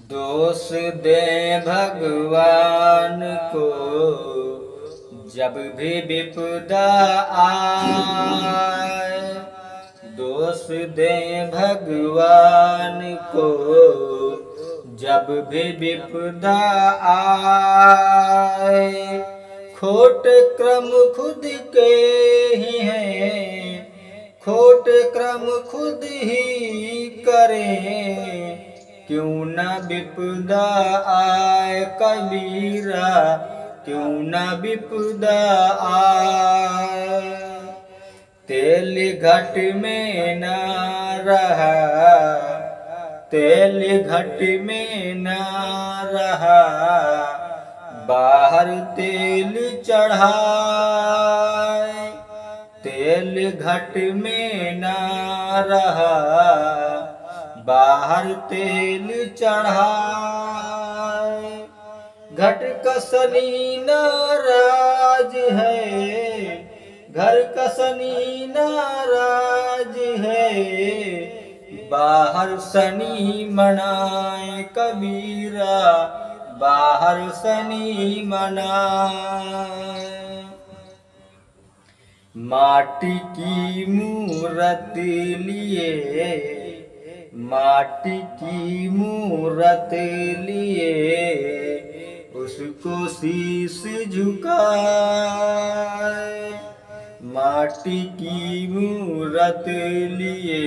दोष दे भगवान को जब भी विपदा आए। दोष दे भगवान को जब भी विपदा आए। खोट क्रम खुद के ही हैं, खोट क्रम खुद ही करें। क्यों न विपदा आए कबीरा, क्यों न विपदा आए। तेल घट में न रहा, तेल घट में न रहा, बाहर तेल चढ़ाए। तेल घट में न रहा, बाहर तेल चढ़ाए। घट कसनी नाराज है, घर कसनी नाराज है, बाहर शनि मनाए कबीरा, बाहर शनि मनाए। माटी की मूरत लिए, माटी की मूरत लिए, उसको शीश झुकाए। माटी की मूरत लिए,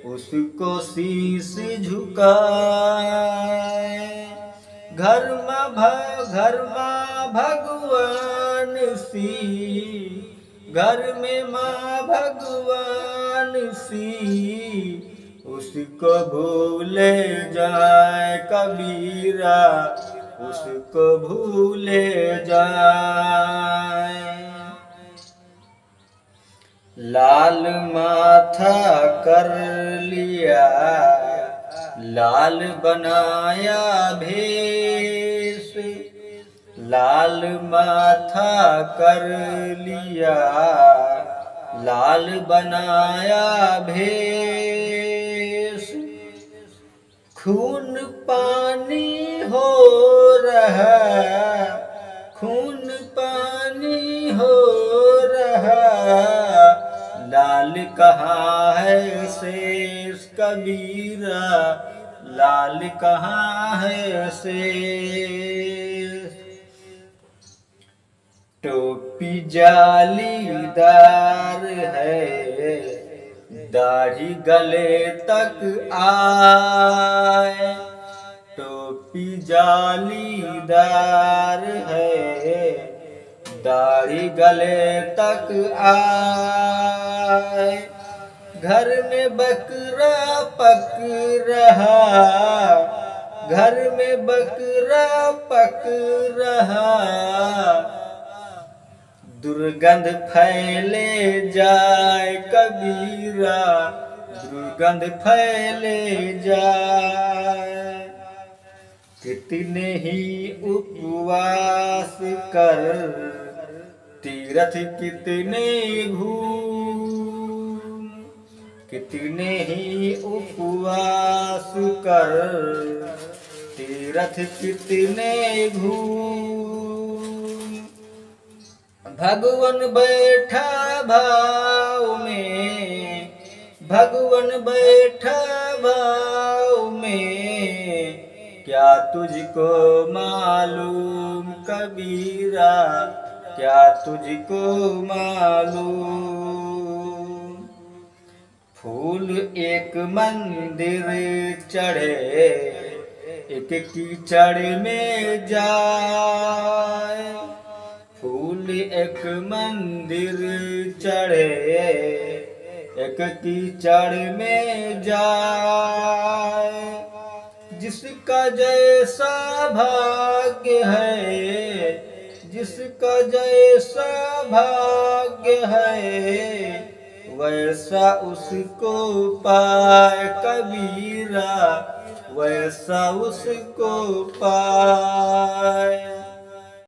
उसको शीश झुकाए। घर में भगवान सी, घर में माँ भगवान सी, उसको भूले जाए कबीरा, उसको भूले जाए। लाल माथा कर लिया, लाल बनाया भेष, लाल माथा कर लिया, लाल बनाया भेष। खून पानी हो रहा, खून पानी हो रहा, लाल कहाँ है शेष कबीरा, लाल कहाँ है शेष। टोपी जालीदार है, दाढ़ी गले तक आए। टोपी जालीदार है, दाढ़ी गले तक आए। घर में बकरा पक रहा, घर में बकरा पक रहा, दुर्गंध फैले जाए कबीरा, दुर्गंध फैले जाए। कितने ही उपवास कर, तीर्थ कितने घूम, कितने ही उपवास कर, तीर्थ कितने घूम। भगवन बैठा भाव में, भगवन बैठा भाव में, क्या तुझको मालूम कबीरा, क्या तुझको मालूम। फूल एक मंदिर चढ़े, एक कीचड़ में जाए। फूल एक मंदिर चढ़े, एक कीचड़ में जाए। जिसका जैसा भाग्य है, जिसका जैसा भाग्य है, वैसा उसको पाए कबीरा, वैसा उसको पाए।